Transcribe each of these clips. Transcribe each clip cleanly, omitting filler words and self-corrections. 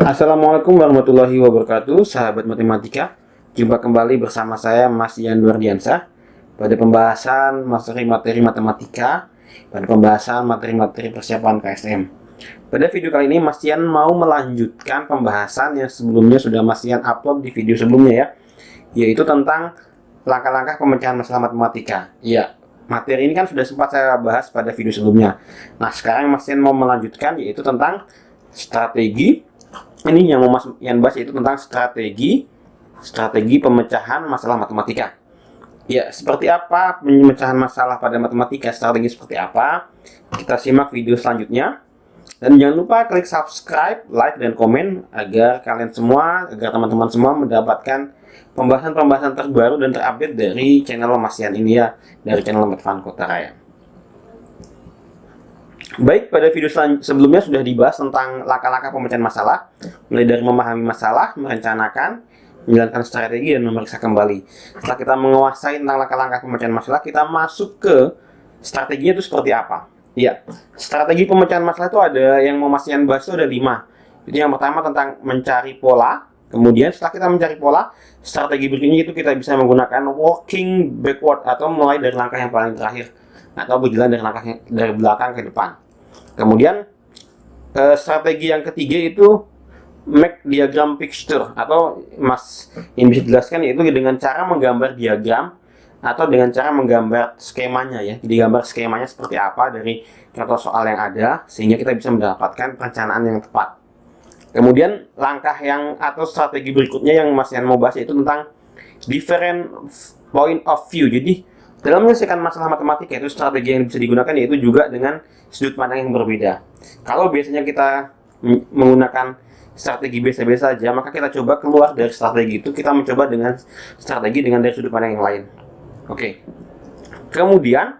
Assalamualaikum warahmatullahi wabarakatuh, sahabat matematika. Jumpa kembali bersama saya Mas Ian Duardiansah pada pembahasan materi matematika, pada pembahasan materi persiapan KSM. Pada video kali ini Mas Ian mau melanjutkan pembahasan yang sebelumnya sudah Mas Ian upload di video sebelumnya ya, yaitu tentang langkah-langkah pemecahan masalah matematika. Ya, materi ini kan sudah sempat saya bahas pada video sebelumnya. Nah, sekarang Mas Ian mau melanjutkan, yaitu tentang strategi. Ini yang mau Mas Ian bahas, yaitu tentang strategi pemecahan masalah matematika. Ya, seperti apa pemecahan masalah pada matematika, strategi seperti apa? Kita simak video selanjutnya. Dan jangan lupa klik subscribe, like, dan komen agar teman-teman semua mendapatkan pembahasan-pembahasan terbaru dan terupdate dari channel Mas Ian ini ya, dari channel Medfan Kota Raya. Baik, pada video sebelumnya sudah dibahas tentang langkah-langkah pemecahan masalah, mulai dari memahami masalah, merencanakan, menjalankan strategi, dan memeriksa kembali. Setelah kita menguasai tentang langkah-langkah pemecahan masalah, kita masuk ke strateginya itu seperti apa. Ya, strategi pemecahan masalah itu ada yang mau Mas Ian bahas itu ada 5. Jadi yang pertama tentang mencari pola. Kemudian setelah kita mencari pola, strategi berikutnya itu kita bisa menggunakan working backward atau mulai dari langkah yang paling terakhir atau berjalan dari belakang ke depan. Kemudian strategi yang ketiga itu make diagram picture, atau Mas yang bisa jelaskan yaitu dengan cara menggambar diagram atau dengan cara menggambar skemanya ya. Jadi gambar skemanya seperti apa dari contoh soal yang ada sehingga kita bisa mendapatkan perencanaan yang tepat. Kemudian langkah yang atau strategi berikutnya yang Mas Ian mau bahas yaitu tentang different point of view. Jadi dalam menyelesaikan masalah matematika itu strategi yang bisa digunakan yaitu juga dengan sudut pandang yang berbeda. Kalau biasanya kita menggunakan strategi biasa-biasa saja, maka kita coba keluar dari strategi itu, kita mencoba dengan strategi dari sudut pandang yang lain. Oke. Kemudian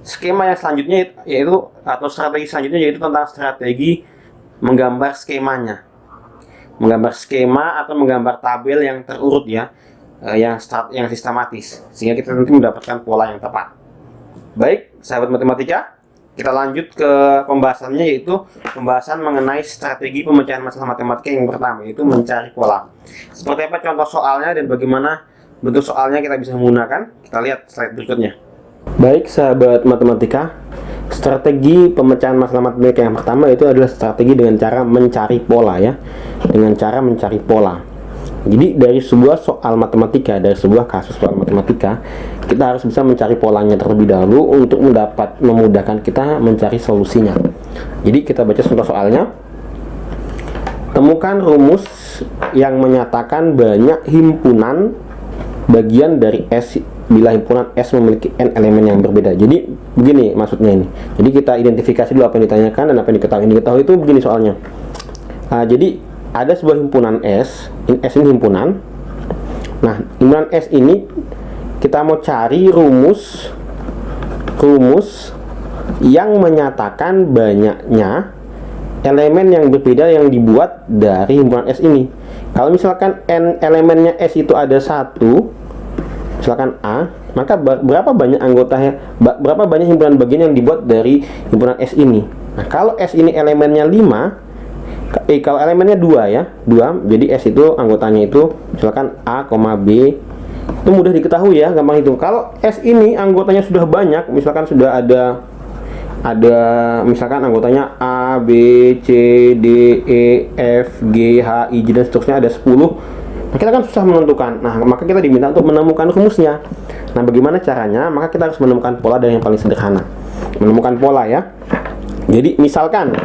skema yang selanjutnya yaitu atau strategi selanjutnya yaitu tentang strategi menggambar skemanya. Menggambar skema atau menggambar tabel yang terurut ya. Yang sistematis sehingga kita nanti mendapatkan pola yang tepat. Baik, sahabat matematika, kita lanjut ke pembahasannya yaitu pembahasan mengenai strategi pemecahan masalah matematika yang pertama yaitu mencari pola. Seperti apa contoh soalnya dan bagaimana bentuk soalnya kita bisa menggunakan? Kita lihat slide berikutnya. Baik, sahabat matematika, strategi pemecahan masalah matematika yang pertama itu adalah strategi dengan cara mencari pola ya. Dengan cara mencari pola. Jadi dari sebuah soal matematika, dari sebuah kasus soal matematika, kita harus bisa mencari polanya terlebih dahulu untuk memudahkan kita mencari solusinya. Jadi kita baca contoh soalnya. Temukan rumus yang menyatakan banyak himpunan bagian dari S bila himpunan S memiliki n elemen yang berbeda. Jadi begini maksudnya ini. Jadi kita identifikasi dulu apa yang ditanyakan dan apa yang diketahui. Yang diketahui itu begini soalnya. Jadi ada sebuah himpunan S ini himpunan. Nah, himpunan S ini kita mau cari rumus yang menyatakan banyaknya elemen yang berbeda yang dibuat dari himpunan S ini. Kalau misalkan n elemennya S itu ada 1, misalkan A, maka berapa banyak himpunan bagian yang dibuat dari himpunan S ini. Nah, kalau S ini elemennya 5, kalau elemennya 2 ya, 2, jadi S itu anggotanya itu misalkan A, B, itu mudah diketahui ya, gampang hitung. Kalau S ini anggotanya sudah banyak, misalkan sudah ada misalkan anggotanya A, B, C, D, E, F, G, H, I, J, dan seterusnya ada 10. Nah, kita kan susah menentukan. Nah, maka kita diminta untuk menemukan rumusnya. Nah, bagaimana caranya? Maka kita harus menemukan pola dari yang paling sederhana. Menemukan pola ya. Jadi misalkan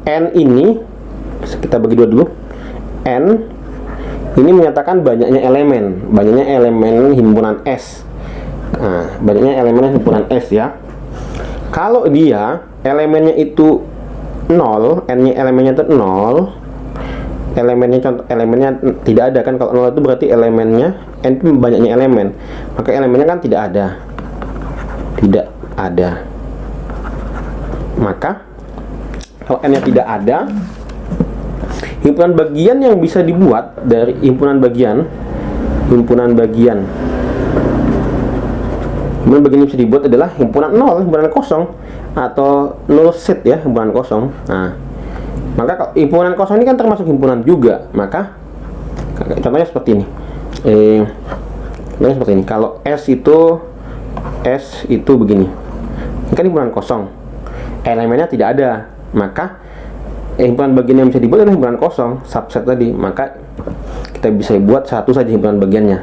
N ini kita bagi dua dulu. N ini menyatakan banyaknya elemen himpunan S. Nah, banyaknya elemen himpunan S ya. Kalau dia elemennya itu 0, N-nya elemennya itu 0, elemennya tidak ada kan. Kalau 0 itu berarti elemennya N itu banyaknya elemen, maka elemennya kan tidak ada. Maka kalau N-nya tidak ada, himpunan bagian yang bisa dibuat dari himpunan bagian yang bisa dibuat adalah himpunan 0, himpunan kosong. atau null set ya, himpunan kosong. Nah, maka kalau himpunan kosong ini kan termasuk himpunan juga, maka contohnya seperti ini. Contohnya seperti ini. Kalau S itu begini. Ini kan himpunan kosong. Elemennya tidak ada, maka himpunan bagian yang bisa dibuat adalah himpunan kosong, subset tadi. Maka kita bisa buat satu saja himpunan bagiannya.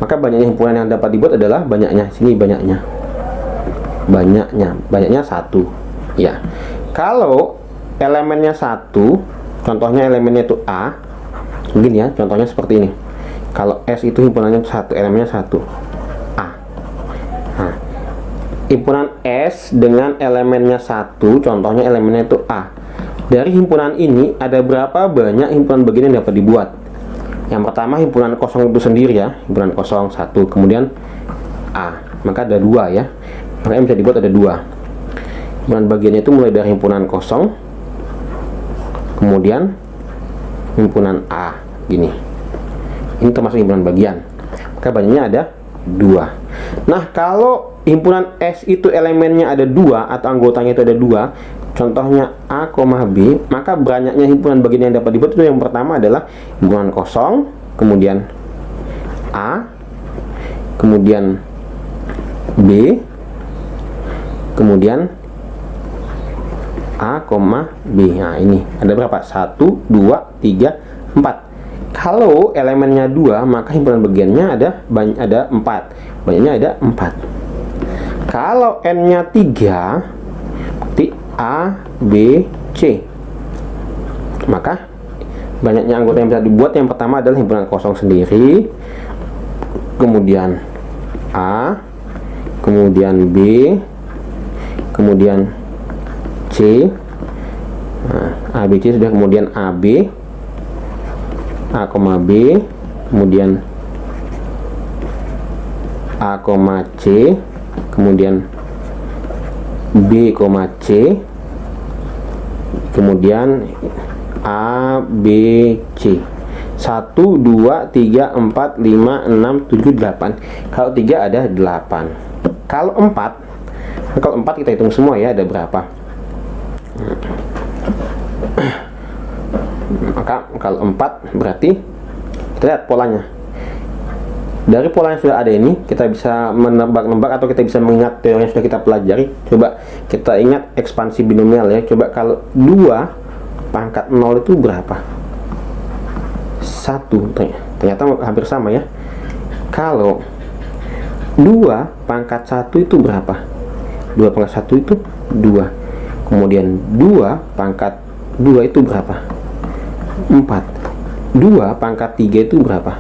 Maka banyaknya himpunan yang dapat dibuat adalah banyaknya. Sini banyaknya satu ya. Kalau elemennya satu, contohnya elemennya itu A, begini ya, contohnya seperti ini. Kalau S itu himpunannya satu, elemennya satu, A. Nah, himpunan S dengan elemennya satu, contohnya elemennya itu A. Dari himpunan ini ada berapa banyak himpunan bagian yang dapat dibuat? Yang pertama himpunan kosong itu sendiri ya, himpunan kosong satu, kemudian A, maka ada dua ya. Maka yang bisa dibuat ada dua. Himpunan bagiannya itu mulai dari himpunan kosong, kemudian himpunan A, gini. Ini termasuk himpunan bagian. Maka banyaknya ada dua. Nah, kalau himpunan S itu elemennya ada dua atau anggotanya itu ada dua, contohnya A, B, maka banyaknya himpunan bagian yang dapat dibuat itu yang pertama adalah himpunan kosong, kemudian A, kemudian B, kemudian A, B. Nah, ini ada berapa? 1, 2, 3, 4. Kalau elemennya 2, maka himpunan bagiannya ada 4. Banyaknya ada 4. Kalau N-nya 3, berarti A, B, C. Maka banyaknya anggota yang bisa dibuat yang pertama adalah himpunan kosong sendiri, kemudian A, kemudian B, kemudian C. Nah, A, B, C sudah, kemudian AB, A, B, kemudian A, C, kemudian B, C, kemudian A, B, C. 1, 2, 3, 4, 5, 6, 7, 8. Kalau 3 ada 8. Kalau 4 kita hitung semua ya, ada berapa. Maka kalau 4 berarti kita lihat polanya. Dari pola yang sudah ada ini, kita bisa menebak-nebak atau kita bisa mengingat teori yang sudah kita pelajari. Coba kita ingat ekspansi binomial ya. Coba kalau 2 pangkat 0 itu berapa? 1. Ternyata hampir sama ya. Kalau 2 pangkat 1 itu berapa? 2 pangkat 1 itu 2. Kemudian 2 pangkat 2 itu berapa? 4. 2 pangkat 3 itu berapa?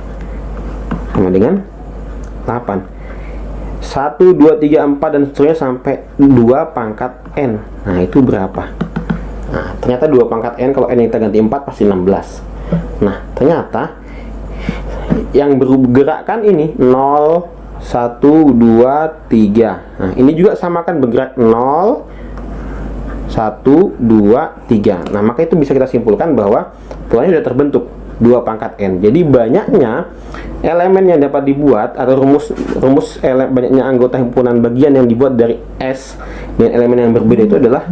Sama dengan 8. 1, 2, 3, 4 dan seterusnya sampai 2 pangkat N. Nah, itu berapa? Nah, ternyata 2 pangkat N, kalau N yang kita ganti 4 pasti 16. Nah, ternyata yang bergerakkan ini 0, 1, 2, 3. Nah, ini juga sama kan, bergerak 0, 1, 2, 3. Nah, maka itu bisa kita simpulkan bahwa polanya sudah terbentuk 2 pangkat N. Jadi banyaknya elemen yang dapat dibuat atau rumus banyaknya anggota himpunan bagian yang dibuat dari S dengan elemen yang berbeda itu adalah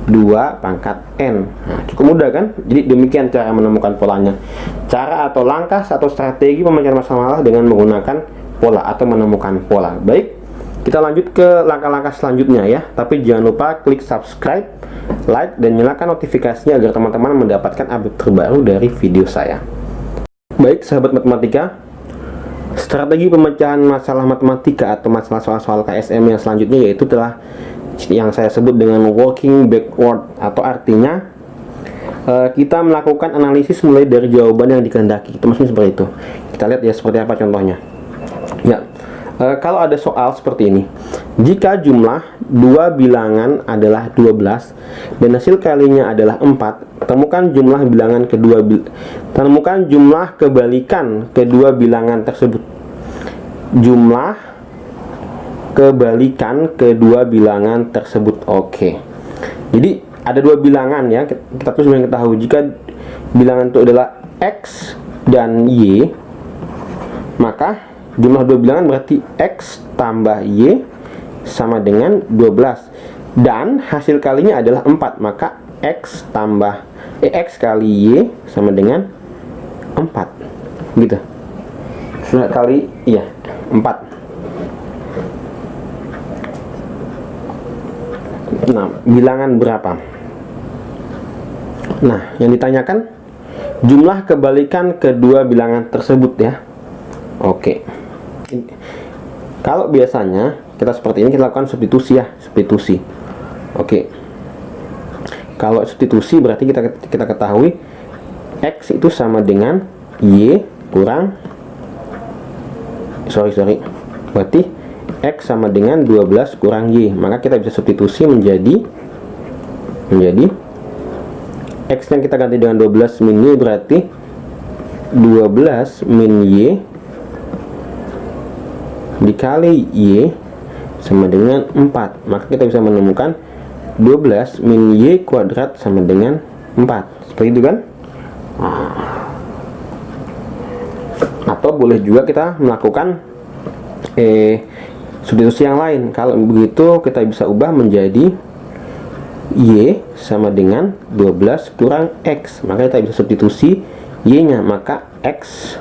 2 pangkat N. Nah, cukup mudah kan? Jadi demikian cara menemukan polanya. Cara atau langkah atau strategi pemecahan masalah dengan menggunakan pola atau menemukan pola. Baik, kita lanjut ke langkah-langkah selanjutnya ya. Tapi jangan lupa klik subscribe, like, dan nyalakan notifikasinya agar teman-teman mendapatkan update terbaru dari video saya. Baik, sahabat matematika, strategi pemecahan masalah matematika atau masalah soal-soal KSM yang selanjutnya yaitu telah yang saya sebut dengan working backward, atau artinya kita melakukan analisis mulai dari jawaban yang dikehendaki. Itu maksudnya seperti itu. Kita lihat ya seperti apa contohnya. Ya, kalau ada soal seperti ini, jika jumlah 2 bilangan adalah 12 dan hasil kalinya adalah 4, temukan jumlah kebalikan kedua bilangan tersebut. Jumlah kebalikan kedua bilangan tersebut. Oke. Jadi ada 2 bilangan ya. Kita terus mengetahui jika bilangan itu adalah X dan Y, maka jumlah 2 bilangan berarti X tambah Y sama dengan 12. dan hasil kalinya adalah 4, maka X tambah X kali Y sama dengan 4 gitu. Sudah kali, iya, 4. Nah, bilangan berapa? Nah, yang ditanyakan jumlah kebalikan kedua bilangan tersebut ya. Oke. Kalau biasanya kita seperti ini, kita lakukan substitusi ya, substitusi. Oke. Kalau substitusi berarti kita ketahui X itu sama dengan Y kurang berarti X sama dengan 12 kurang Y. Maka kita bisa substitusi menjadi X yang kita ganti dengan 12 min Y, berarti 12 min Y dikali Y sama dengan 4. Maka kita bisa menemukan 12 min Y kuadrat sama dengan 4. Seperti itu kan? Atau boleh juga kita melakukan substitusi yang lain. Kalau begitu kita bisa ubah menjadi Y sama dengan 12 kurang X. Maka kita bisa substitusi Y nya, maka X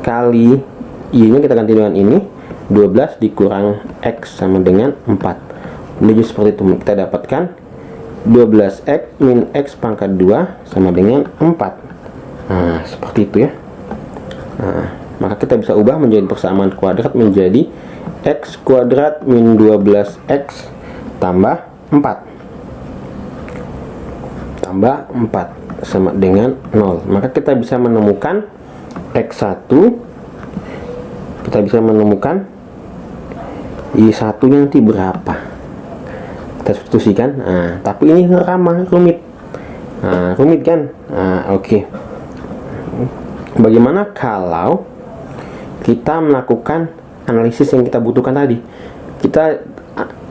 kali Y nya kita ganti dengan ini, 12 dikurang X sama dengan 4. Jadi seperti itu kita dapatkan 12X min X pangkat 2 sama dengan 4. Nah, seperti itu ya. Nah, maka kita bisa ubah menjadi persamaan kuadrat menjadi X kuadrat min 12X tambah 4 sama dengan 0. Maka kita bisa menemukan X1, kita bisa menemukan Y1 nya nanti berapa. Kita substitusikan. Nah, tapi ini rumit. Nah, rumit kan? Nah, oke. Bagaimana kalau kita melakukan analisis yang kita butuhkan tadi?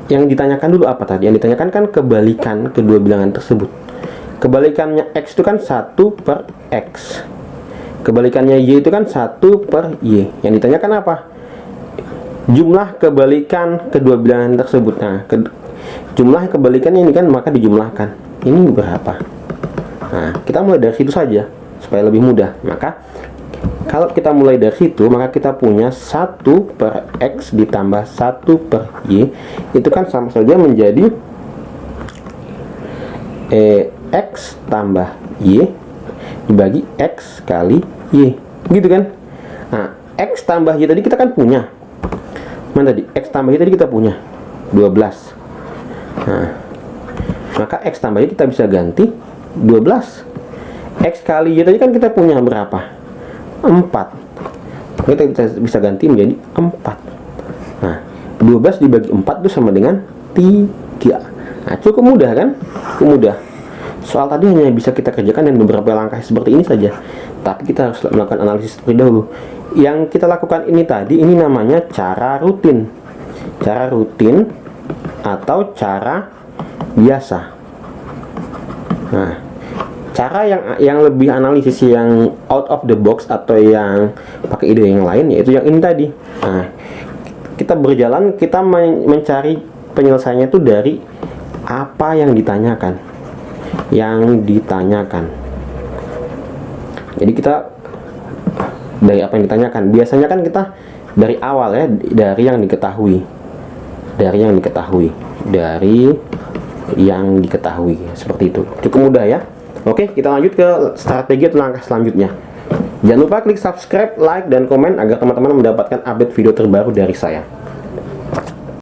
Yang ditanyakan dulu apa tadi? Yang ditanyakan kan kebalikan kedua bilangan tersebut. Kebalikannya X itu kan 1 per X. Kebalikannya Y itu kan 1 per Y. Yang ditanyakan apa? Jumlah kebalikan kedua bilangan tersebut. Nah, jumlah kebalikannya ini kan, maka dijumlahkan. Ini berapa? Nah, kita mulai dari situ saja supaya lebih mudah. Maka kalau kita mulai dari situ, maka kita punya 1 per X ditambah 1 per Y. Itu kan sama saja menjadi X tambah Y dibagi X kali Y, gitu kan? Nah, X tambah Y tadi kita kan punya. Mana tadi? X tambah Y tadi kita punya 12. Nah, maka X tambah Y kita bisa ganti 12. X kali Y tadi kan kita punya berapa? 4. Kita bisa ganti menjadi 4. Nah, 12 dibagi 4 itu sama dengan 3. Nah, cukup mudah kan? Cukup mudah. Soal tadi hanya bisa kita kerjakan dengan beberapa langkah seperti ini saja. Tapi kita harus melakukan analisis terlebih dahulu. Yang kita lakukan ini tadi, ini namanya cara rutin. Cara rutin atau cara biasa. Nah, cara yang lebih analisis, yang out of the box atau yang pakai ide yang lain, yaitu yang ini tadi. Nah, kita berjalan, kita mencari penyelesaiannya itu dari apa yang ditanyakan. Jadi kita dari apa yang ditanyakan. Biasanya kan kita dari awal ya, dari yang diketahui, seperti itu. Cukup mudah ya. Oke, kita lanjut ke strategi atau langkah selanjutnya. Jangan lupa klik subscribe, like, dan komen agar teman-teman mendapatkan update video terbaru dari saya.